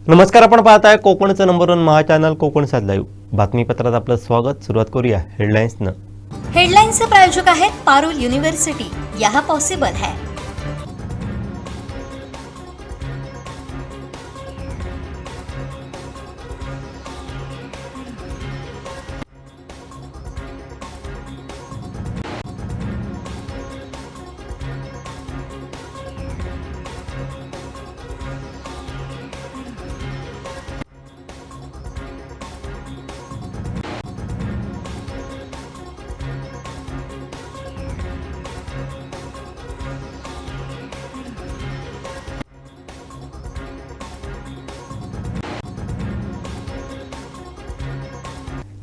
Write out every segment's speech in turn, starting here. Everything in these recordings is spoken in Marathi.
नमस्कार, आपण पाहताय कोकणचं नंबर 1 महा चॅनल कोकण सात लाईव्ह बातमीपत्रात आपलं स्वागत। सुरुवात करूया हेडलाईन्सनं। हेडलाइन्सचे प्रायोजक आहेत पारुल यूनिवर्सिटी, यहाँ पॉसिबल है।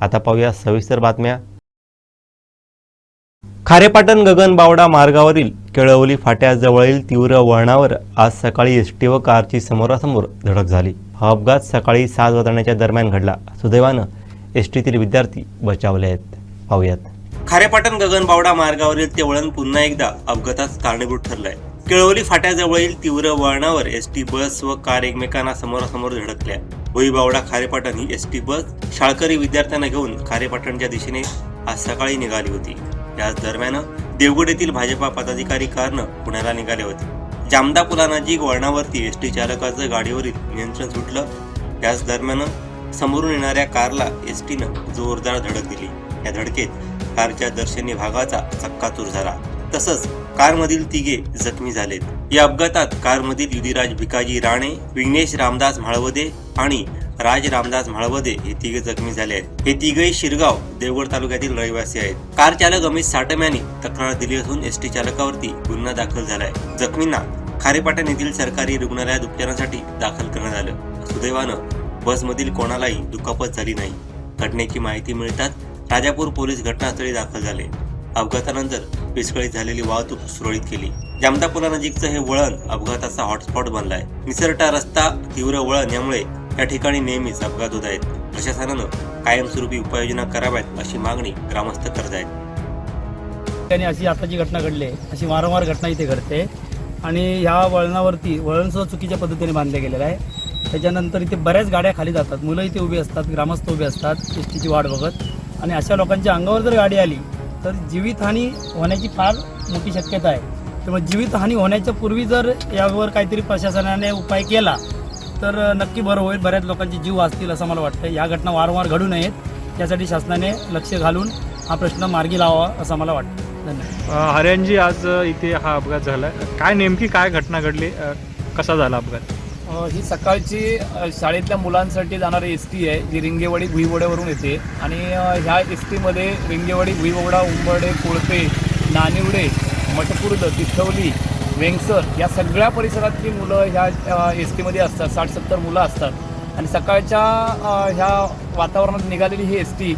आता पाहूया सविस्तर बातम्या। खारेपाटण गगनबावडा मार्गावरील केळवली फाट्याजवळील तीव्र वळणावर आज सकाळी एसटी व कारची समोरासमोर धडक झाली। हा अपघात सकाळी 7 वाजण्याच्या दरम्यान घडला। सुदैवानं एसटीतील विद्यार्थी बचावले आहेत। पाहूयात। खारेपाटण गगनबावडा मार्गावरील ते वळण पुन्हा एकदा अपघातास कारणीभूत ठरलंय। केळवली फाट्याजवळील तीव्र वळणावर एसटी बस व कार एकमेकांना समोरासमोर धडकल्या। भुईबावडा खारेपाटण ही एसटी बस शाळकरी विद्यार्थ्यांना घेऊन खारेपाटणच्या दिशेने आज सकाळी निघाली होती। याच दरम्यान देवगड येथील भाजपा पदाधिकारी कारनं पुण्याला निघाले होते। जामदा पुलानजीक वळणावरती एसटी चालकाचं गाडीवरील नियंत्रण सुटलं। याच दरम्यान समोरून येणाऱ्या कारला एसटीनं जोरदार धडक दिली। या धडकेत कारच्या दर्शनी भागाचा चक्काचूर झाला, तसंच कारमधील तिघे जखमी झालेत। या अपघातात कारमधील युधिराज भिकाजी राणे, विघ्नेश रामदास म्हाळवदे आणि राज रामदास म्हाळवदे हे तिघे जखमी झाले आहेत। हे तिघेही शिरगाव देवगड तालुक्यातील रहिवासी आहेत। कार चालक अमित साटम यांनी तक्रार दिली असून एसटी चालकावरती गुन्हा दाखल झालाय। जखमींना खारेपाटण येथील सरकारी रुग्णालयात उपचारांसाठी दाखल करण्यात आलं। सुदैवानं बसमधील कोणालाही दुखापत झाली नाही। घटनेची माहिती मिळताच राजापूर पोलीस घटनास्थळी दाखल झाले। अपघातानंतर विस्कळीत झालेली वाहतूक सुरळीत केली। जामदा पुलानजीकचं हे वळण अपघाताचा हॉटस्पॉट बनलाय। निसरटा रस्ता, तीव्र वळण यामुळे या ठिकाणी नेहमीच अपघात होत आहेत। प्रशासनानं कायमस्वरूपी उपाययोजना कराव्यात अशी मागणी ग्रामस्थ करत आहेत। त्याने अशी आताची घटना घडली आहे, अशी वारंवार घटना इथे घडते आणि ह्या वळणावरती वळण सुद्धा चुकीच्या पद्धतीने बांधले गेलेलं आहे। त्याच्यानंतर इथे बऱ्याच गाड्या खाली जातात, मुलं इथे उभी असतात, ग्रामस्थ उभे असतात एसटीची वाट बघत, आणि अशा लोकांच्या अंगावर जर गाडी आली तर जीवितहानी होण्याची फार मोठी शक्यता आहे। त्यामुळे जीवितहानी होण्याच्या पूर्वी जर यावर काहीतरी प्रशासनाने उपाय केला तर नक्की बरं होईल, बऱ्याच लोकांचे जीव वाचतील असं मला वाटतं। या घटना वारंवार घडू नयेत यासाठी शासनाने लक्ष घालून हा प्रश्न मार्गी लावावा असं मला वाटतं। धन्यवाद। हरियाणजी, आज इथे हा अपघात झाला, काय नेमकी काय घटना घडली, कसा झाला अपघात? ही सकाळची शाळेतल्या मुलांसाठी जाणारी एस टी आहे, जी रिंगेवाडी भुईवड्यावरून येते आणि ह्या एस टीमध्ये रिंगेवाडी, भुईवडा, उंबर्डे, कोळपे, नानिवडे, मटकुर्द, तिथवली, वेंगसर या सगळ्या परिसरातली मुलं ह्या एस टीमध्ये असतात। 60-70 मुलं असतात आणि सकाळच्या ह्या वातावरणात निघालेली ही एस टी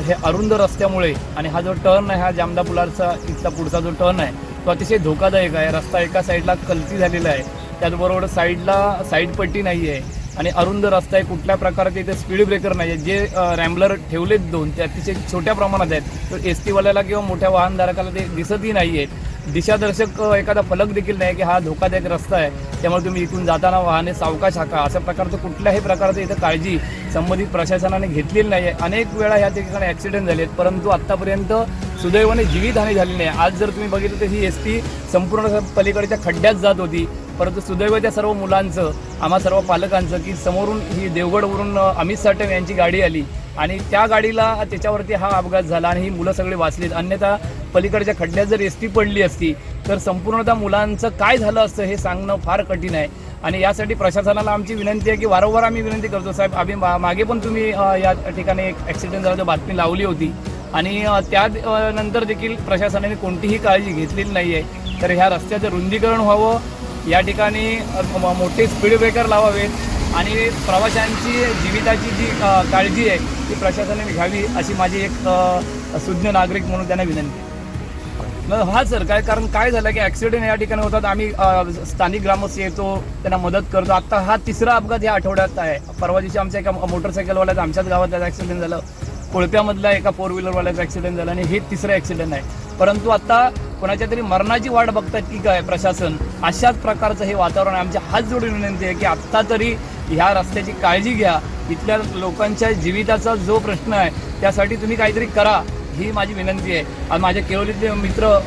हे अरुंद रस्त्यामुळे, आणि हा जो टर्न आहे, हा जामदा पुलाचा इथला पुढचा जो टर्न आहे तो अतिशय धोकादायक आहे। रस्ता एका साईडला कलती झालेला आहे, त्याचबरोबर साईडला साईडपट्टी नाही आहे आणि अरुंद रस्ता आहे। कुठल्या प्रकारचे इथे स्पीड ब्रेकर नाही आहे। जे रॅम्बलर ठेवलेत 2 ते अतिशय छोट्या प्रमाणात आहेत, तर एस टीवाल्याला किंवा मोठ्या वाहनधारकाला ते दिसतही नाही आहेत। दिशादर्शक एखादा फलक देखील नाही की हा धोकादायक रस्ता आहे, त्यामुळे तुम्ही इथून जाताना वाहने सावकाश हाका, अशा प्रकारचं कुठल्याही प्रकारचं इथं काळजी संबंधित प्रशासनाने घेतलेली नाही आहे। अनेक वेळा ह्या ठिकाणी ॲक्सिडेंट झाले आहेत, परंतु आत्तापर्यंत सुदैवाने जीवितहानी झाली नाही। आज जर तुम्ही बघितलं तर ही एस टी संपूर्ण पलीकडच्या खड्ड्यात जात होती, परंतु सुदैव त्या सर्व मुलांचं, आम्हा सर्व पालकांचं, की समोरून ही देवगडवरून अमित साटम यांची गाडी आली आणि त्या गाडीला त्याच्यावरती हा अपघात झाला आणि ही मुलं सगळी वाचलीत। अन्यथा पलीकडच्या खड्ड्यात जर एस टी पडली असती तर संपूर्णतः मुलांचं काय झालं असतं हे सांगणं फार कठीण आहे। आणि यासाठी प्रशासनाला आमची विनंती आहे की वारंवार आम्ही विनंती करतो, साहेब आम्ही मागे पण तुम्ही या ठिकाणी एक ॲक्सिडेंट झाल्याची बातमी लावली होती आणि त्यानंतर देखील प्रशासनाने कोणतीही काळजी घेतलेली नाही आहे। तर ह्या रस्त्याचं रुंदीकरण व्हावं, या ठिकाणी मोठे स्पीड ब्रेकर लावावेत आणि प्रवाशांची जीविताची जी काळजी आहे ती प्रशासनाने घ्यावी अशी माझी एक सुज्ञ नागरिक म्हणून त्यांना विनंती आहे। हा सर, कारण काय झालं की ॲक्सिडेंट या ठिकाणी होतात, आम्ही स्थानिक ग्रामस्थ येतो, त्यांना मदत करतो। आता हा तिसरा अपघात या आठवड्यात आहे। परवा दिवशी आमच्या एका मोटरसायकलवाल्याचा आमच्याच गावात ॲक्सिडेंट झालं, कोळप्यामधला एका 4 व्हीलरवाल्याचा ॲक्सिडेंट झाला आणि हे तिसरं ॲक्सिडेंट आहे। परंतु आता कोणाच्या तरी मरणाची वाट बघतात की काय प्रशासन, अशाच प्रकारचं हे वातावरण आहे। आमच्या हात जोडून विनंती आहे की आत्ता तरी ह्या रस्त्याची काळजी घ्या, इथल्या लोकांच्या जीविताचा जो प्रश्न आहे त्यासाठी तुम्ही काहीतरी करा, ही माझी विनंती आहे. आणि माझ्या केळवलीतले मित्र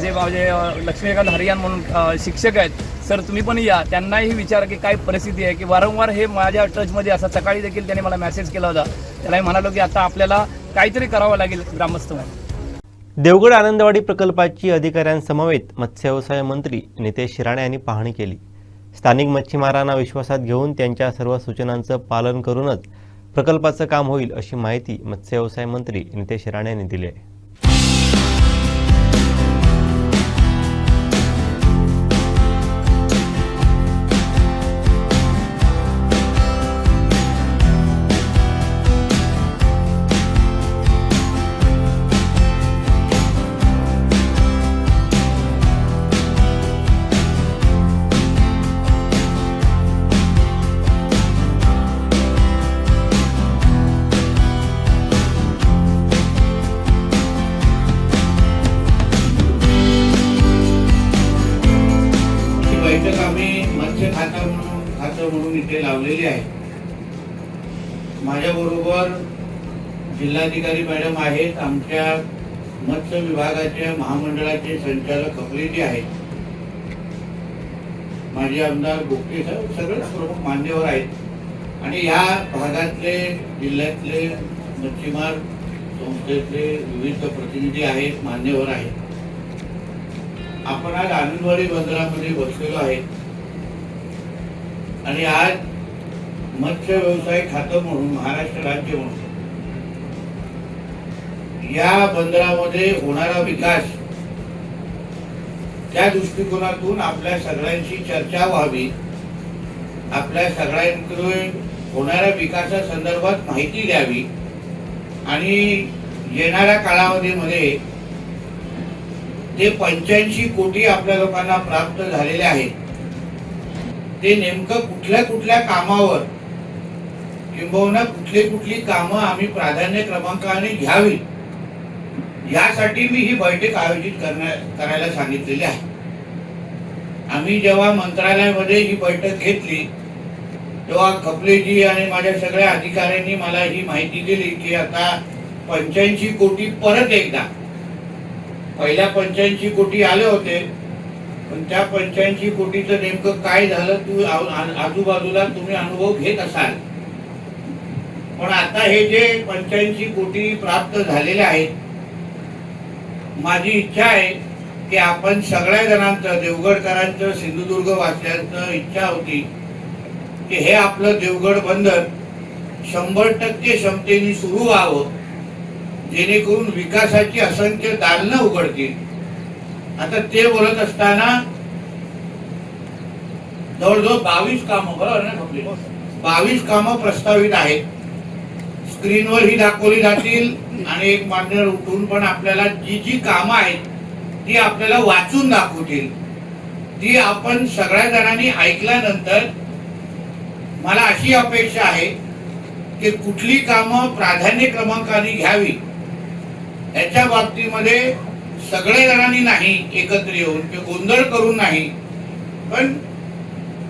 जे माझे लक्ष्मीकांत हरियान म्हणून शिक्षक आहेत, सर तुम्ही पण या, त्यांनाही विचारा की काय परिस्थिती आहे. की वारंवार हे माझ्या टचमध्ये असं, सकाळी देखील त्याने मला मेसेज केला होता, त्यालाही म्हणालो की आता आपल्याला काहीतरी करावं लागेल ग्रामस्थ म्हणून. देवगड आनंदवाडी प्रकल्पाची अधिकाऱ्यांसमवेत मत्स्यव्यवसाय मंत्री नितेश राणे यांनी पाहणी केली. स्थानिक मच्छीमारांना विश्वासात घेऊन त्यांच्या सर्व सूचनांचं पालन करूनच प्रकल्पाचं काम होईल अशी माहिती मत्स्यव्यवसाय मंत्री नितेश राणे यांनी दिली आहे. बैठक आम्ही मत्स्य खातं म्हणून इथे लावलेली आहे. माझ्याबरोबर जिल्हाधिकारी मॅडम आहेत, आमच्या मत्स्य विभागाच्या महामंडळाचे संचालक खपलेजी आहेत, माजी आमदार गोपटे साहेब, सगळेच प्रमुख मान्यवर आहेत आणि या भागातले जिल्ह्यातले मच्छीमार संस्थेतले विविध प्रतिनिधी आहेत, मान्यवर आहेत. आपण आज आनंदवाडी बंदरामध्ये बसलेलो आहे आणि आज मत्स्य व्यवसाय खातं म्हणून, महाराष्ट्र राज्य म्हणून या बंदरामध्ये होणारा विकास, त्या दृष्टिकोनातून आपल्या सगळ्यांशी चर्चा व्हावी, आपल्या सगळ्यांकडे होणाऱ्या विकासासंदर्भात माहिती द्यावी आणि येणाऱ्या कालावधीमध्ये ते 85 कोटी आपल्या लोकांना प्राप्त झालेले आहेत, ते नेमकं कुठल्या कामावर किंबहुना कुठली कामं आम्ही प्राधान्य क्रमांकाने घ्यावी, यासाठी मी ही बैठक आयोजित करायला सांगितलेली आहे. आम्ही जेव्हा मंत्रालयामध्ये ही बैठक घेतली तेव्हा खपलेजी आणि माझ्या सगळ्या अधिकाऱ्यांनी मला ही माहिती दिली की आता 85 कोटी परत एकदा, पहिल्या 85 कोटी आले होते पण त्या 85 कोटीचं नेमकं काय झालं तू आजूबाजूला तुम्ही अनुभव घेत असाल. पण आता हे जे 85 कोटी प्राप्त झालेले आहेत, माझी इच्छा आहे की आपण सगळ्या जणांचं, देवगडकरांचं, सिंधुदुर्ग वासियांचं इच्छा होती की हे आपलं देवगड बंदर 100% क्षमतेने सुरू व्हावं, जेणेकरून विकासाची असंख्य दालनं उघडतील. आता ते बोलत असताना जवळजवळ 22 कामं, बरोबर ना, 22 कामं प्रस्तावित आहेत. स्क्रीनवर ही दाखवली जातील आणि एक मान्यवर उठून पण आपल्याला जी कामं आहेत ती आपल्याला वाचून दाखवतील. ती आपण सगळ्या जणांनी ऐकल्यानंतर मला अशी अपेक्षा आहे की कुठली कामं प्राधान्य क्रमांकाने घ्यावी याच्या बाबतीमध्ये सगळ्या जणांनी नाही एकत्र येऊन किंवा गोंधळ करून नाही, पण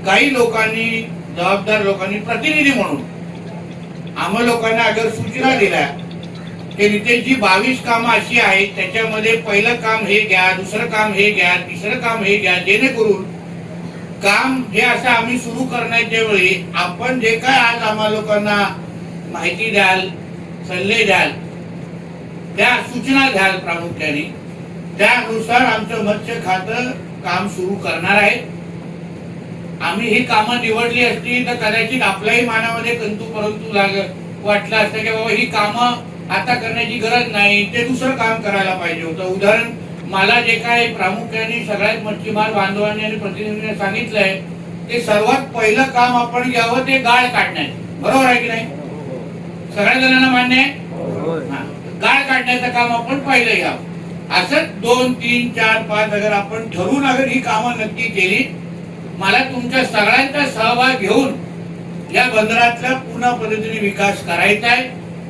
काही लोकांनी, जबाबदार लोकांनी प्रतिनिधी म्हणून आम्हा लोकांना अगर सूचना दिल्या की नितेशजी 22 कामं अशी आहेत, त्याच्यामध्ये पहिलं काम हे घ्या, दुसरं काम हे घ्या, तिसरं काम हे घ्या, जेणेकरून काम जे असं आम्ही सुरू करण्याच्या वेळी आपण जे काय आज आम्हा लोकांना माहिती द्याल, सल्ले द्याल, त्या सूचना द्याल प्रामुख्याने, त्यानुसार आमचं मत्स्य खातं काम सुरू करणार आहे. आम्ही ही कामं निवडली असती तर कदाचित आपल्याही मनामध्ये कंतू परंतु वाटलं असतं की बाबा ही कामं आता करण्याची गरज नाही, ते दुसरं काम करायला पाहिजे होतं. उदाहरण, मला जे काय प्रामुख्याने सगळ्यात मच्छीमार बांधवांनी आणि प्रतिनिधींनी सांगितलंय ते सर्वात पहिलं काम आपण घ्यावं ते गाळ काढण्यात. बरोबर आहे की नाही? सगळ्या जणांना मान्य आहे? गाळ काढण्याचं काम आपण पहिलं घ्यावं. असंच 2, 3, 4, 5 अगर आपण ठरवून अगर ही कामं नक्की केली, मला तुमच्या सगळ्यांचा सहभाग घेऊन या बंदरातला पूर्ण पद्धतीने विकास करायचा आहे.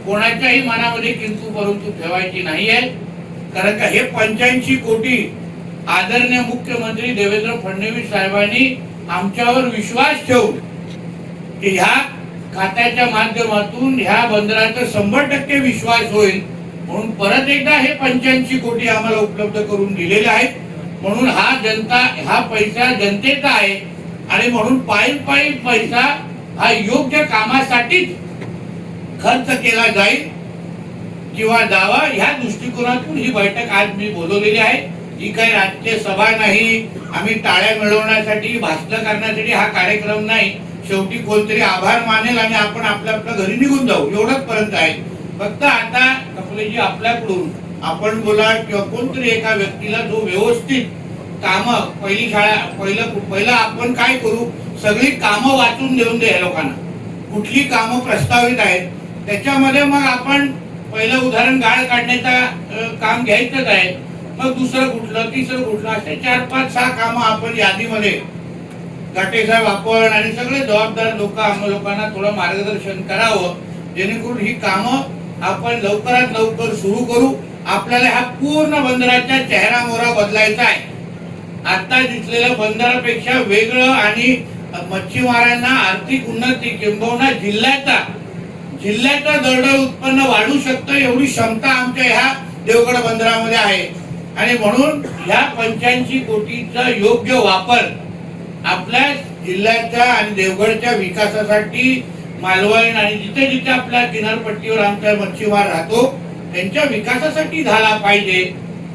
कोणाच्याही मनामध्ये किंतु परंतु ठेवायची नाही आहे. कारण का हे 85 कोटी आदरणीय मुख्यमंत्री देवेंद्र फडणवीस साहेबांनी आमच्यावर विश्वास ठेवून ह्या खात्याच्या माध्यमातून ह्या बंदराचा 100% विश्वास होईल म्हणून परत एकदा हे 85 कोटी आम्हाला उपलब्ध करून दिलेले आहेत. म्हणून हा पैसा जनतेचा आहे आणि म्हणून पायी पैसा हा योग्य कामासाठीच खर्च केला जाईल किंवा जावा ह्या दृष्टिकोनातून ही बैठक आज मी बोलवलेली आहे. ही काही राजकीय सभा नाही, आम्ही टाळ्या मिळवण्यासाठी भाषण करण्यासाठी हा कार्यक्रम नाही. शेवटी कोणतरी आभार मानेल आणि आपण आपल्या घरी निघून जाऊ एवढंच पर्यंत आहे. फक्त आता कपलेजी आपल्याकडून आपण बोला किंवा कोणतरी एका व्यक्तीला जो व्यवस्थित कामं पहिलं आपण काय करू, सगळी कामं वाचून देऊन दे लोकांना. कुठली कामं प्रस्तावित आहेत त्याच्यामध्ये मग आपण पहिलं उदाहरण गाळ काढण्याचा काम घ्यायचंच आहे. मग दुसरं कुठलं, तिसरं कुठलं, असे 4, 5, 6 कामं आपण यादीमध्ये घाटे साहेब आपण आणि सगळे जबाबदार लोक आम्हा लोकांना थोडं मार्गदर्शन करावं जेणेकरून ही कामं आपण लवकरात लवकर सुरू करू. आपल्याला ह्या पूर्ण बंदराच्या चेहरा मोहरा बदलायचा आहे. आता दिसलेल्या बंदरापेक्षा वेगळं आणि मच्छीमारांना आर्थिक उन्नती किंबहुना जिल्ह्याचं दरडोई उत्पन्न वाढू शकतं एवढी क्षमता आमच्या ह्या देवगड बंदरामध्ये आहे. आणि म्हणून ह्या 85 कोटीचा योग्य वापर आपल्या जिल्ह्याच्या आणि देवगडच्या विकासासाठी, मालवण आणि जिथे जिथे आपल्या किनारपट्टीवर आमचा मच्छीमार राहतो त्यांच्या विकासासाठी झाला पाहिजे.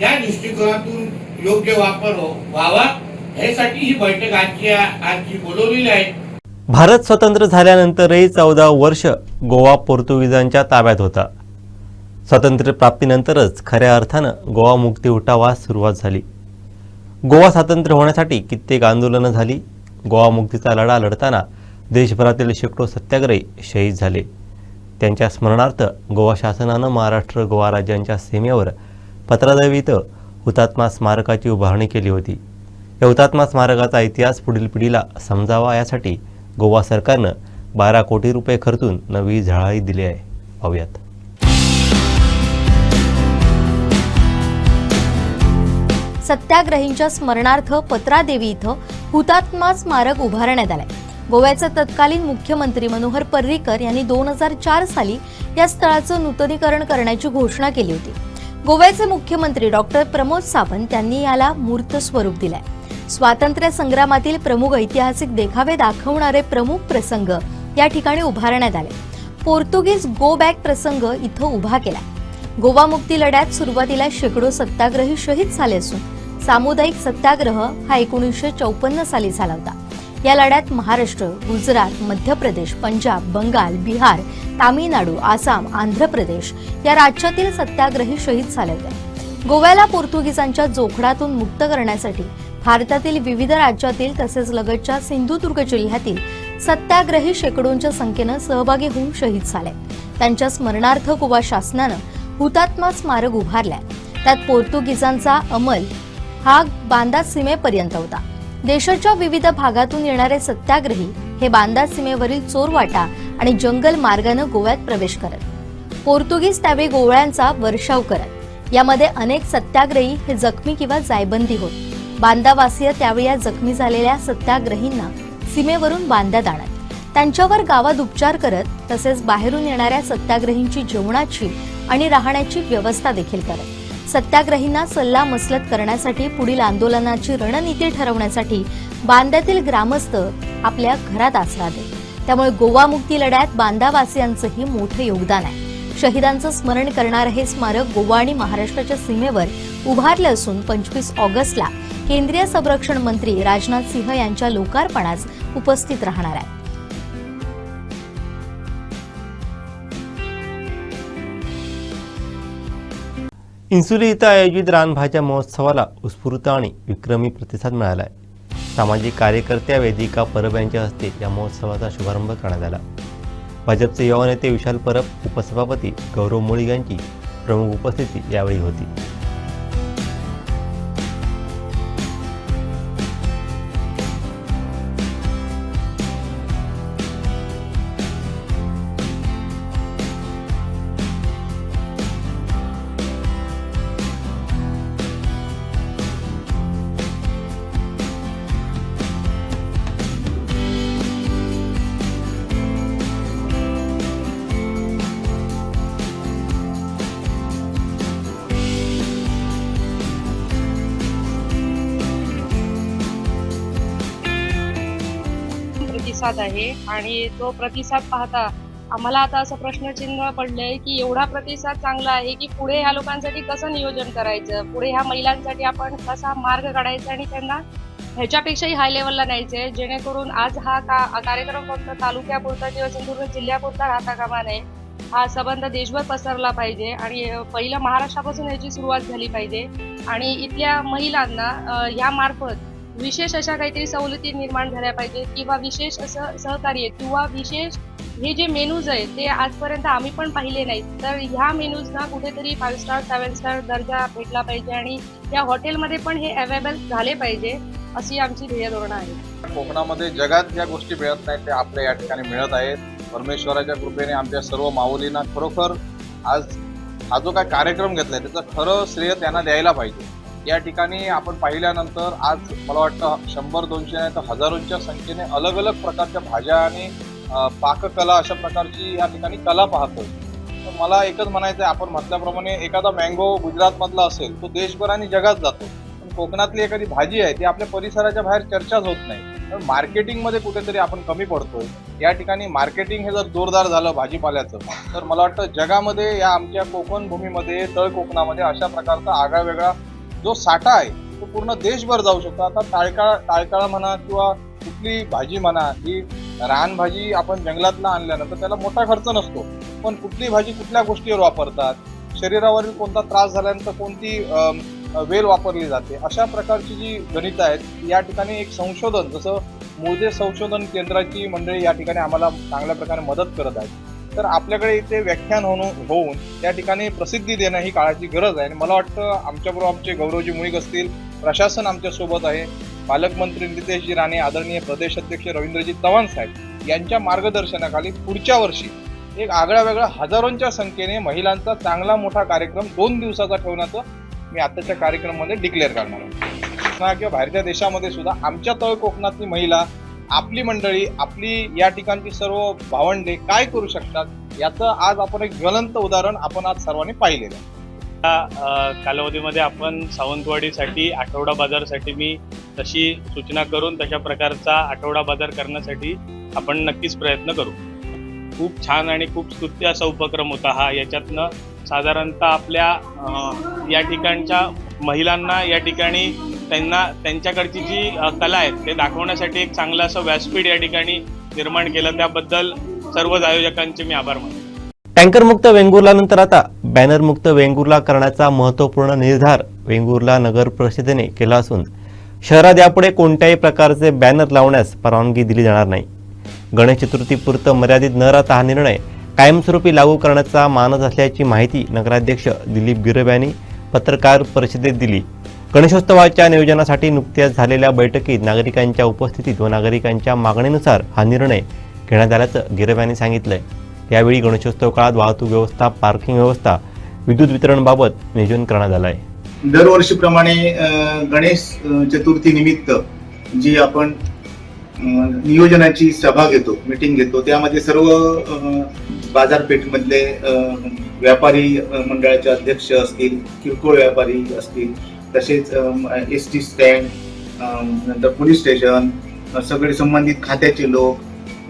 या दृष्टिकोनातून योग्य वापर व्हावा यासाठी ही बैठक आजची बोलवलेली आहे. भारत स्वतंत्र झाल्यानंतरही 14 वर्ष गोवा पोर्तुगीजांच्या ताब्यात होता. स्वातंत्र्य प्राप्तीनंतरच खऱ्या अर्थानं गोवा मुक्ती उठावास सुरुवात झाली. गोवा स्वातंत्र्य होण्यासाठी कित्येक आंदोलनं झाली. गोवा मुक्तीचा लढा लढताना देशभरातील शेकडो सत्याग्रही शहीद झाले. त्यांच्या स्मरणार्थ गोवा शासनानं महाराष्ट्र गोवा राज्यांच्या सीमेवर पत्रादेवी इथं हुतात्मा स्मारकाची उभारणी केली होती. या हुतात्मा स्मारकाचा इतिहास पुढील पिढीला समजावा यासाठी गोवा सरकारनं 12 कोटी रुपये खर्चून नवी झळाळी दिली आहे. पाहूयात. सत्याग्रहींच्या स्मरणार्थ पत्रादेवी इथं हुतात्मा स्मारक उभारण्यात आलंय. गोव्याचे तत्कालीन मुख्यमंत्री मनोहर पर्रीकर यांनी 2004 साली या स्थळाचं नूतनीकरण करण्याची घोषणा केली होती. गोव्याचे मुख्यमंत्री डॉक्टर प्रमोद सावंत यांनी याला मूर्त स्वरूप दिलंय. स्वातंत्र्य संग्रामातील प्रमुख ऐतिहासिक देखावे दाखवणारे प्रमुख प्रसंग या ठिकाणी उभारण्यात आले. पोर्तुगीज गो बॅक प्रसंग इथं उभा केला. गोवा मुक्ती लढ्यात सुरुवातीला शेकडो सत्याग्रही शहीद झाले असून सामुदायिक सत्याग्रह हा 1954 साली झाला होता. या लढ्यात महाराष्ट्र, गुजरात, मध्य प्रदेश, पंजाब, बंगाल, बिहार, तामिळनाडू, आसाम, आंध्र प्रदेश या राज्यातील सत्याग्रही शहीद झाले होते. गोव्याला पोर्तुगीजांच्या जोखडातून मुक्त करण्यासाठी भारतातील विविध राज्यातील तसेच लगतच्या सिंधुदुर्ग जिल्ह्यातील सत्याग्रही शेकडोंच्या संख्येनं सहभागी होऊन शहीद झाले. त्यांच्या स्मरणार्थ गोवा शासनानं हुतात्मा स्मारक उभारलंय. त्यात पोर्तुगीजांचा अंमल हा बांदा सीमेपर्यंत होता. देशाच्या विविध भागातून येणारे सत्याग्रही हे बांदा सीमेवरील चोरवाटा आणि जंगल मार्गानं गोव्यात प्रवेश करत. पोर्तुगीज त्यावेळी गोवळ्यांचा वर्षाव करत. यामध्ये अनेक सत्याग्रही हे जखमी किंवा जायबंदी होत. बांदावासीय त्यावेळी या जखमी झालेल्या सत्याग्रहींना सीमेवरून बांद्यात आणत. त्यांच्यावर गावात उपचार करत तसेच बाहेरून येणाऱ्या सत्याग्रहींची जेवणाची आणि राहण्याची व्यवस्था देखील करत. सत्याग्रहींना सल्ला मसलत करण्यासाठी पुढील आंदोलनाची रणनीती ठरवण्यासाठी बांद्यातील ग्रामस्थ आपल्या घरात आसरा देत. त्यामुळे गोवा मुक्ती लढ्यात बांदावासियांचंही मोठं योगदान आहे. शहीदांचं स्मरण करणारं हे स्मारक गोवा आणि महाराष्ट्राच्या सीमेवर उभारलं असून 25 ऑगस्टला केंद्रीय संरक्षण मंत्री राजनाथ सिंह यांच्या लोकार्पणास उपस्थित राहणार आहे. इन्सुली इथं आयोजित रानभाज्या महोत्सवाला उत्स्फूर्त आणि विक्रमी प्रतिसाद मिळाला आहे. सामाजिक कार्यकर्त्या वेदिका परब यांच्या हस्ते या महोत्सवाचा शुभारंभ करण्यात आला. भाजपचे युवा नेते विशाल परब, उपसभापती गौरव मुळीक यांची प्रमुख उपस्थिती यावेळी होती. प्रतिसाद आहे आणि तो प्रतिसाद पाहता आम्हाला आता असं प्रश्नचिन्ह पडलंय की एवढा प्रतिसाद चांगला आहे की पुढे ह्या लोकांसाठी कसं नियोजन करायचं, पुढे ह्या महिलांसाठी आपण कसा मार्ग काढायचा आणि त्यांना ह्याच्यापेक्षाही हाय लेवलला न्यायचंय, जेणेकरून आज हा कार्यक्रम फक्त तालुक्यापुरता किंवा सिंधुदुर्ग जिल्ह्यापुरता राहता कामा नये. हा संबंध देशभर पसरला पाहिजे आणि पहिलं महाराष्ट्रापासून याची सुरुवात झाली पाहिजे आणि इथल्या महिलांना यामार्फत विशेष अशा काहीतरी सवलती निर्माण झाल्या पाहिजे किंवा विशेष असं सहकार्य किंवा विशेष हे जे मेनूज आहेत ते आजपर्यंत आम्ही पण पाहिले नाहीत, तर ह्या मेनूजना कुठेतरी 5 स्टार 7 स्टार दर्जा भेटला पाहिजे आणि या हॉटेलमध्ये पण हे अवेलेबल झाले पाहिजे अशी आमची ध्येय धोरणं आहे. कोकणामध्ये जगात ज्या गोष्टी मिळत नाहीत त्या आपल्या या ठिकाणी मिळत आहेत. परमेश्वराच्या कृपेने आमच्या सर्व माऊलींना खरोखर आज हा जो काय कार्यक्रम घेतलाय त्याचं खरं श्रेय त्यांना द्यायला पाहिजे. या ठिकाणी आपण पाहिल्यानंतर आज मला वाटतं 100-200 नाही तर हजारोंच्या संख्येने अलग अलग प्रकारच्या भाज्या आणि पाककला अशा प्रकारची या ठिकाणी कला पाहतोय. तर मला एकच म्हणायचं आहे, आपण म्हटल्याप्रमाणे एखादा मँगो गुजरातमधला असेल तो देशभर आणि जगात जातो, पण कोकणातली एखादी भाजी आहे ती आपल्या परिसराच्या बाहेर चर्चाच होत नाही. तर मार्केटिंगमध्ये कुठेतरी आपण कमी पडतोय. या ठिकाणी मार्केटिंग हे जर जोरदार झालं भाजीपाल्याचं तर मला वाटतं जगामध्ये या आमच्या कोकण भूमीमध्ये तळ कोकणामध्ये अशा प्रकारचा आगळा वेगळा जो साठा आहे तो पूर्ण देशभर जाऊ शकतो. आता टाळकाळा म्हणा किंवा कुठली भाजी म्हणा, ही रानभाजी आपण जंगलातला आणल्यानंतर त्याला मोठा खर्च नसतो, पण कुठली भाजी कुठल्या गोष्टीवर वापरतात, शरीरावरील कोणता त्रास झाल्यानंतर कोणती वेल वापरली जाते, अशा प्रकारची जी गणितं आहेत या ठिकाणी एक संशोधन, जसं मोजे संशोधन केंद्राची मंडळी या ठिकाणी आम्हाला चांगल्या प्रकारे मदत करत आहेत. तर आपल्याकडे इथे व्याख्यान होऊन त्या ठिकाणी प्रसिद्धी देणं ही काळाची गरज आहे आणि मला वाटतं आमच्याबरोबर आमचे गौरवजी मुळीक असतील, प्रशासन आमच्यासोबत आहे, पालकमंत्री नितेशजी राणे, आदरणीय प्रदेश अध्यक्ष रवींद्रजी चव्हाण साहेब यांच्या मार्गदर्शनाखाली पुढच्या वर्षी एक आगळा वेगळा हजारोंच्या संख्येने महिलांचा चांगला मोठा कार्यक्रम 2 दिवसाचा ठेवण्याचं मी आताच्या कार्यक्रमामध्ये डिक्लेअर करणार आहे. किंवा बाहेरच्या देशामध्ये सुद्धा आमच्या तळ कोकणातली महिला, आपली मंडळी, आपली या ठिकाणची सर्व भावंडे काय करू शकतात याचं आज आपण एक ज्वलंत उदाहरण आपण आज सर्वांनी पाहिलेलं आहे. या कालावधीमध्ये आपण सावंतवाडीसाठी आठवडा बाजारासाठी मी तशी सूचना करून तशा प्रकारचा आठवडा बाजार करण्यासाठी आपण नक्कीच प्रयत्न करू. खूप छान आणि खूप स्तुत्य असा उपक्रम होता हा. याच्यातनं साधारणतः आपल्या या ठिकाणच्या महिलांना या ठिकाणी त्यांच्याकडची जी कला आहे ते दाखवण्यासाठी एक चांगलं असं व्यासपीठ या ठिकाणी निर्माण केलं. त्याबद्दल सर्वच आयोजकांचे मी आभार मानतो. टँकरमुक्त वेंगुर्ला नंतर आता बॅनरमुक्त वेंगुर्ला करण्याचा महत्त्वपूर्ण निर्धार वेंगुर्ला नगर परिषदेने केला असून शहरात यापुढे कोणत्याही प्रकारचे बॅनर लावण्यास परवानगी दिली जाणार नाही. गणेश चतुर्थीपुरतं मर्यादित न राहता हा निर्णय कायमस्वरूपी लागू करण्याचा मानस असल्याची माहिती नगराध्यक्ष दिलीप गिरब यांनी पत्रकार परिषदेत दिली. गणेशोत्सवाच्या नियोजनासाठी नुकत्याच झालेल्या बैठकीत नागरिकांच्या उपस्थितीत व नागरिकांच्या मागणीनुसार हा निर्णय घेण्यात आल्याचं गिरब यांनी सांगितलंय. यावेळी गणेशोत्सव काळात वाहतूक व्यवस्था, पार्किंग व्यवस्था, विद्युत वितरणबाबत नियोजन करण्यात आलं आहे. दरवर्षीप्रमाणे गणेश चतुर्थी निमित्त जी आपण नियोजनाची सभा घेतो, मीटिंग घेतो, त्यामध्ये सर्व बाजारपेठमधले व्यापारी मंडळाचे अध्यक्ष असतील, किरकोळ व्यापारी असतील, तसेच ST स्टँड, नंतर पोलीस स्टेशन, सगळे संबंधित खात्याचे लोक,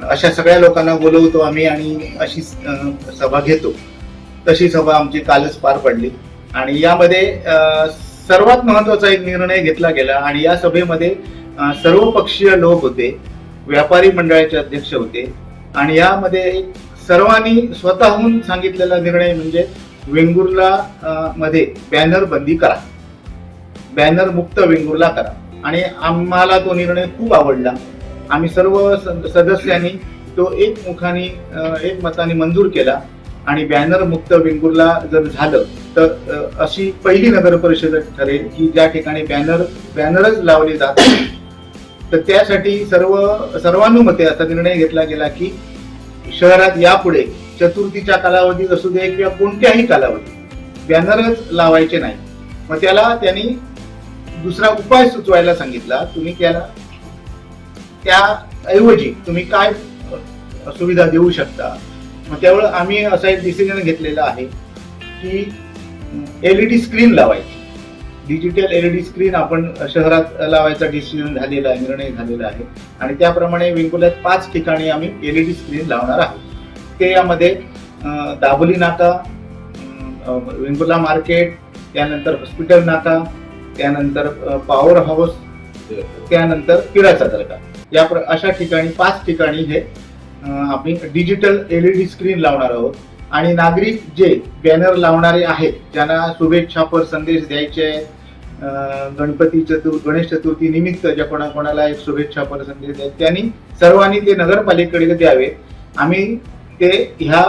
अशा सगळ्या लोकांना बोलवतो आम्ही आणि अशी सभा घेतो. तशी सभा आमची कालच पार पडली आणि यामध्ये सर्वात महत्त्वाचा एक निर्णय घेतला गेला आणि या सभेमध्ये सर्व पक्षीय लोक होते, व्यापारी मंडळाचे अध्यक्ष होते आणि यामध्ये सर्वांनी स्वतःहून सांगितलेला निर्णय म्हणजे वेंगुर्ला मध्ये बॅनर बंदी करा, बॅनर मुक्त वेंगुर्ला करा. आणि आम्हाला तो निर्णय खूप आवडला. आम्ही सर्व सदस्यांनी तो एक मताने मंजूर केला आणि बॅनर मुक्त वेंगुर्ला जर झालं तर अशी पहिली नगर परिषद ठरेल की ज्या ठिकाणी बॅनरच लावले जातात. तर त्यासाठी सर्वानुमते असा निर्णय घेतला गेला की शहरात यापुढे चतुर्थीच्या कालावधीत असू दे किंवा कोणत्याही कालावधीत बॅनरच लावायचे नाही. मग त्याला त्यांनी दुसरा उपाय सुचवायला सांगितला. तुम्ही त्याऐवजी तुम्ही काय सुविधा देऊ शकता. मग त्यावेळी आम्ही असा एक डिसिजन घेतलेला आहे की LED स्क्रीन लावायची. डिजिटल LED स्क्रीन आपण शहरात लावायचा डिसिजन झालेला आहे, निर्णय झालेला आहे आणि त्याप्रमाणे वेंगुर्ल्यात 5 ठिकाणी आम्ही LED स्क्रीन लावणार आहोत. ते यामध्ये दाभोली नाका, वेंगुर्ला मार्केट, त्यानंतर हॉस्पिटल नाका, त्यानंतर पॉवर हाऊस, त्यानंतर पिराचा दर्गा, या अशा ठिकाणी 5 ठिकाणी हे आम्ही डिजिटल LED स्क्रीन लावणार आहोत. आणि नागरिक जे बॅनर लावणारे आहेत, ज्यांना शुभेच्छापर संदेश द्यायचे आहेत, गणेश चतुर्थी निमित्त ज्या कोणाला एक शुभेच्छापर संदेश द्यायचे, त्यांनी सर्वांनी ते नगरपालिकेकडे द्यावे. आम्ही ते ह्या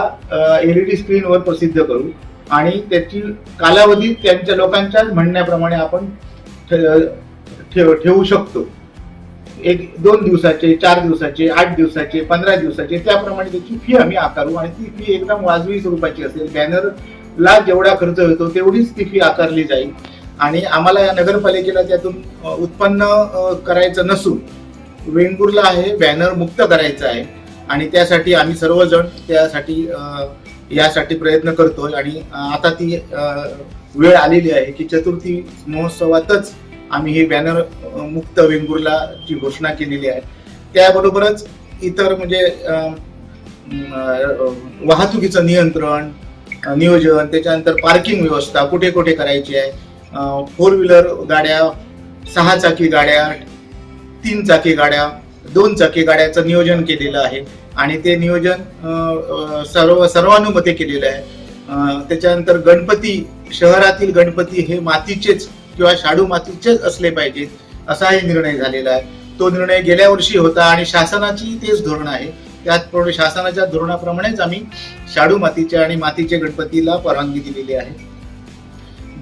LED स्क्रीनवर प्रसिद्ध करू आणि त्याची कालावधी त्यांच्या लोकांच्या म्हणण्याप्रमाणे आपण ठेवू शकतो. 1-2 दिवसाचे, 4 दिवसाचे, 8 दिवसाचे, 15 दिवसाचे, त्याप्रमाणे त्याची फी आम्ही आकारू आणि ती फी एकदम वाजवी स्वरूपाची असेल. बॅनरला जेवढा खर्च होतो तेवढीच ती फी आकारली जाईल आणि आम्हाला या नगरपालिकेला त्यातून उत्पन्न करायचं नसून वेंगुर्ला आहे बॅनर मुक्त करायचं आहे आणि त्यासाठी आम्ही सर्वजण यासाठी प्रयत्न करतोय. आणि आता ती वेळ आलेली आहे की चतुर्थी महोत्सवातच आम्ही हे बॅनर मुक्त वेंगुर्लाची घोषणा केलेली आहे. त्याबरोबरच इतर म्हणजे वाहतुकीचं नियोजन, त्याच्यानंतर पार्किंग व्यवस्था कुठे कुठे करायची आहे, 4 व्हीलर गाड्या, 6 चाकी गाड्या, 3 चाकी गाड्या, 2 चाकी गाड्याचं नियोजन केलेलं आहे आणि ते नियोजन सर्वानुमते केलेलं आहे. त्याच्यानंतर गणपती, शहरातील गणपती हे मातीचेच किंवा शाडू मातीचेच असले पाहिजेत असाही निर्णय झालेला आहे. तो निर्णय गेल्या वर्षी होता आणि शासनाची तेच धोरण आहे. त्याचप्रमाणे शासनाच्या धोरणाप्रमाणेच आम्ही शाडू मातीचे आणि मातीचे गणपतीला परवानगी दिलेली आहे.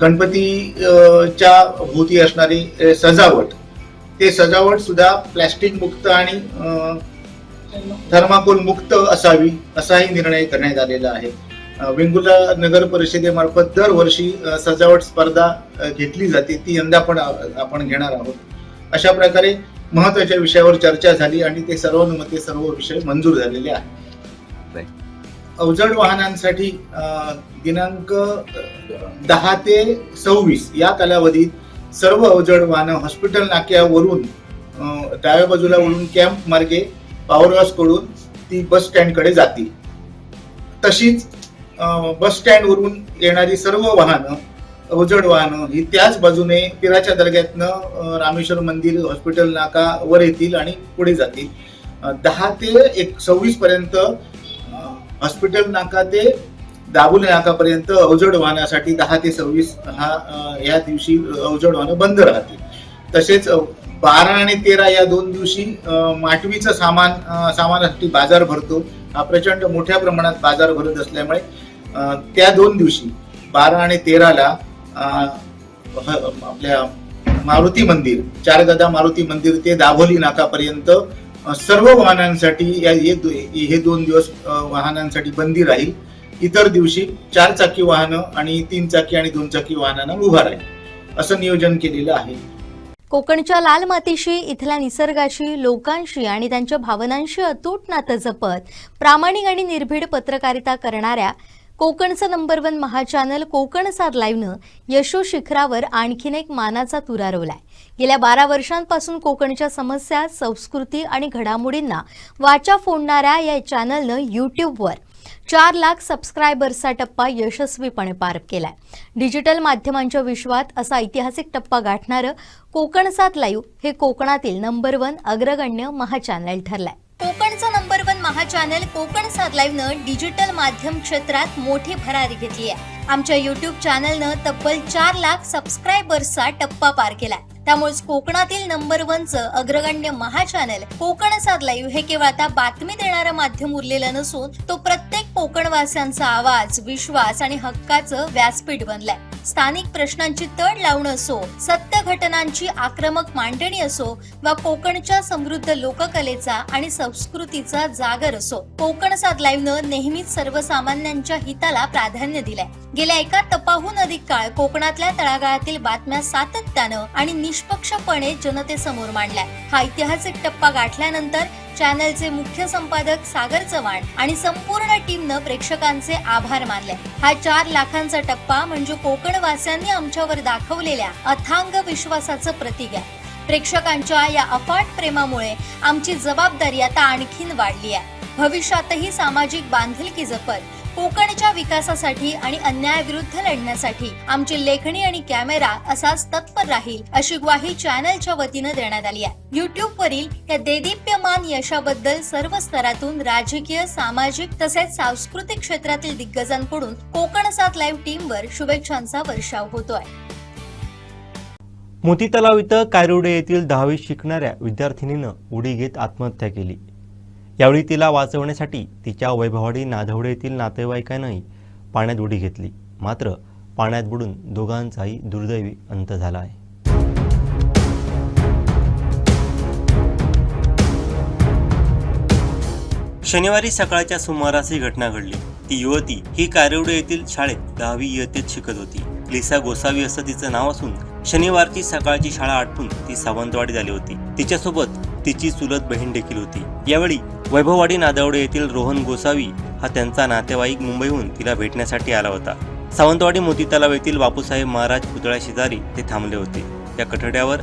गणपतीच्या भोवती असणारी सजावट सुद्धा प्लॅस्टिक मुक्त आणि थर्माकोल मुक्त असावी असाही निर्णय करण्यात आलेला आहे. वेंगुर्ला नगर परिषदेमार्फत दरवर्षी सजावट स्पर्धा घेतली जाते, ती यंदा पण आपण घेणार आहोत. अशा प्रकारे महत्वाच्या विषयावर चर्चा झाली आणि ते सर्वानुमते सर्व विषय मंजूर झालेले आहेत. अवजड वाहनांसाठी दिनांक 10 ते 26 या कालावधीत सर्व अवजड वाहनं हॉस्पिटल नाक्यावरून डाव्या बाजूला वळून कॅम्प मार्गे पॉवर हाऊस कडून ती बस स्टँडकडे जातील. तशीच बस स्टँड वरून येणारी सर्व वाहनं, अवजड वाहनं ही त्याच बाजूने पिराच्या दर्ग्यातनं रामेश्वर मंदिर, हॉस्पिटल नाका वर येतील आणि पुढे जातील. 10 ते 26 पर्यंत हॉस्पिटल नाका ते दाभोली नाकापर्यंत अवजड वाहनासाठी 10 ते 26 या दिवशी अवजड वाहनं बंद राहतील. तसेच 12 आणि 13 या 2 दिवशी माटवीचं सामानासाठी बाजार भरतो. हा प्रचंड मोठ्या प्रमाणात बाजार भरत असल्यामुळे त्या 2 दिवशी 12 आणि 13ला आपल्या मारुती मंदिर, 4 गदा मारुती मंदिर ते दाभोली नाकापर्यंत सर्व वाहनांसाठी हे 2 दिवस वाहनांसाठी बंदी राहील. इतर दिवशी 4 चाकी वाहनं आणि 3 चाकी आणि 2 चाकी वाहनांना उभा राहील असं नियोजन केलेलं आहे. कोकणच्या लाल मातीशी, इथल्या निसर्गाशी, लोकांशी आणि त्यांच्या भावनांशी अतूट नातं जपत प्रामाणिक आणि निर्भीड पत्रकारिता करणाऱ्या कोकणचं नंबर 1 महाचॅनल कोकणसाद लाईव्हनं यशो शिखरावर आणखीन एक मानाचा तुरा रोवलाय. गेल्या 12 वर्षांपासून कोकणच्या समस्या, संस्कृती आणि घडामोडींना वाचा फोडणाऱ्या या चॅनलनं यूट्यूबवर 4 लाख सबस्क्रायबर्सचा टप्पा यशस्वीपणे पार केलाय. डिजिटल माध्यमांच्या विश्वात असा ऐतिहासिक टप्पा गाठणारं कोकणसाद लाईव्ह हे कोकणातील नंबर 1 अग्रगण्य महाचॅनल ठरलंय. कोकणचं नंबर 1 महाचॅनल कोकणसाद लाईव्हनं डिजिटल माध्यम क्षेत्रात मोठी भरारी घेतली आहे. आमच्या यूट्यूब चॅनलनं तब्बल 4 लाख सबस्क्रायबर्सचा टप्पा पार केलाय. त्यामुळेच कोकणातील नंबर 1चं अग्रगण्य महाचॅनल कोकणसाद लाईव्ह हे केवळ आता बातमी देणारं माध्यम उरलेलं नसून तो प्रत्येक कोकणवासियांचा आवाज, विश्वास आणि हक्काचं व्यासपीठ बनलाय. स्थानिक प्रश्नांची तड लावणं असो, सत्य घटनांची आक्रमक मांडणी असो वा कोकणच्या समृद्ध लोककलेचा आणि संस्कृतीचा जागर असो, कोकणसाद लाईव्हनं नेहमीच सर्वसामान्यांच्या हिताला प्राधान्य दिलंय. गेल्या एका तपाहून अधिक काळ कोकणातल्या तळागाळातील बातम्या सातत्यानं आणि निष्पक्षपणे जनतेसमोर मांडलाय. हा ऐतिहासिक टप्पा गाठल्यानंतर चॅनलचे मुख्य संपादक सागर चव्हाण आणि संपूर्ण टीमनं प्रेक्षकांचे आभार मानले. हा 4 लाखांचा टप्पा म्हणजे कोकणवासियांनी आमच्यावर दाखवलेल्या अथांग विश्वासाचं प्रतीक आहे. प्रेक्षकांच्या या अफाट प्रेमामुळे आमची जबाबदारी आता आणखीन वाढली आहे. भविष्यातही सामाजिक बांधिलकी जपत कोकणच्या विकासासाठी आणि अन्यायाविरुद्ध लढण्यासाठी आमची लेखणी आणि कॅमेरा असाच तत्पर राहील अशी ग्वाही चॅनलच्या वतीनं देण्यात आली आहे. YouTube वरील या देदीप्यमान यशाबद्दल सर्व स्तरातून राजकीय, सामाजिक तसेच सांस्कृतिक क्षेत्रातील दिग्गजांकडून कोकण 7 लाईव्ह टीमवर शुभेच्छांचा वर्षाव होतोय. मोती तलाव इथं कायरोडे येथील 10वीत शिकणाऱ्या विद्यार्थिनीनं उडी घेत आत्महत्या केली. यावेळी तिला वाचवण्यासाठी तिच्या वैभववाडी नाधवडे येथील नातेवाईकांनाही पाण्यात उडी घेतली. मात्र पाण्यात बुडून दोघांचाही दुर्दैवी अंत झाला आहे. शनिवारी सकाळच्या सुमारास ही घटना घडली. ती युवती ही कायरोडे येथील शाळेत 10वी इयत्तेत शिकत होती. लिसा गोसावी असं तिचं नाव असून शनिवारची सकाळची शाळा आटपून ती सावंतवाडीत आली होती. तिच्यासोबत तिची चुलत बहीण देखील होती. यावेळी वैभववाडी नादवडे येथील रोहन गोसावी हा त्यांचा नातेवाईक मुंबईहून तिला भेटण्यासाठी आला होता. सावंतवाडी मोती तलाव येथील बापूसाहेब महाराज पुतळ्या शेजारी ते थांबले होते. त्या कठड्यावर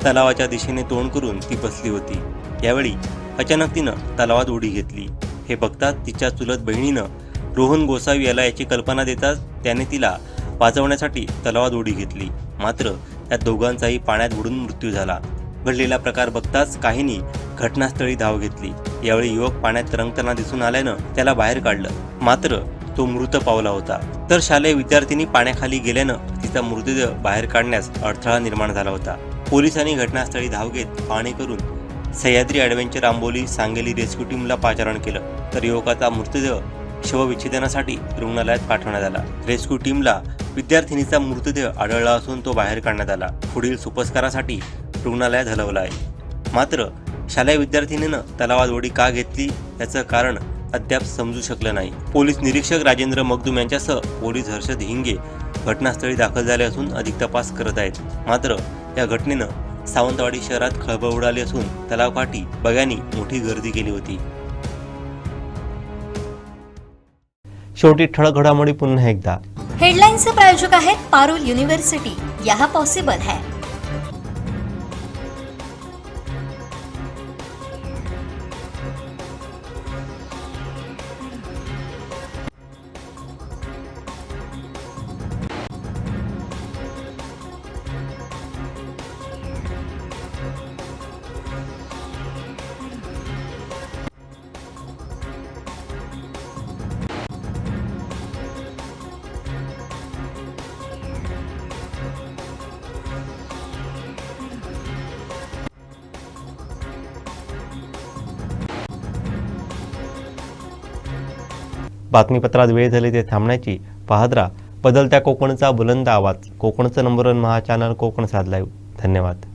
तलावाच्या दिशेने तोंड करून ती बसली होती. यावेळी अचानक तिनं तलावात उडी घेतली. हे बघताच तिच्या चुलत बहिणीनं रोहन गोसावी याला याची कल्पना देताच त्याने तिला वाचवण्यासाठी तलावात उडी घेतली. मात्र त्या दोघांचाही पाण्यात बुडून मृत्यू झाला. घडलेला प्रकार बघताच काहींनी घटनास्थळी धाव घेतली. यावेळी युवक पाण्यात तरंगताना दिसून आल्यानं त्याला बाहेर काढलं. मात्र तो मृत पावला होता. तर शालेय विद्यार्थिनी पाण्याखाली गेल्यानं तिचा मृतदेह बाहेर काढण्यास अडथळा निर्माण झाला होता. पोलिसांनी घटनास्थळी धाव घेत पाहणी करून सह्याद्री ॲडव्हेंचर आंबोली सांगली रेस्क्यू टीमला पाचारण केलं. तर युवकाचा मृतदेह शवविच्छेदनासाठी रुग्णालयात पाठवण्यात आला. रेस्क्यू टीमला विद्यार्थिनीचा मृतदेह आढळला असून तो बाहेर काढण्यात आला. पुढील सुपस्कारासाठी रुग्णालयात हलवलं आहे. मात्र शालेय विद्यार्थिनीनं तलावात उडी का घेतली याचं कारण अद्याप समजू शकलं नाही. पोलीस निरीक्षक राजेंद्र मगदूम यांच्यासह पोलीस हर्षद हिंगे घटनास्थळी दाखल झाले असून अधिक तपास करत आहेत. मात्र या घटनेनं सावंतवाडी शहरात खळबळ उडाली असून तलावकाठी बघ्यांनी मोठी गर्दी केली होती. शेवटी ठळक घडामोडी पुन्हा एकदा. हेडलाईन्सचे प्रायोजक आहेत पारुल युनिव्हर्सिटी. यह पॉसिबल है. बातमीपत्रात वेळ झाली ते थांबण्याची. पाहत राहा बदलत्या कोकणचा बुलंद आवाज. कोकणचं नंबर 1 महा चॅनल कोकण 7 लाईव्ह. धन्यवाद.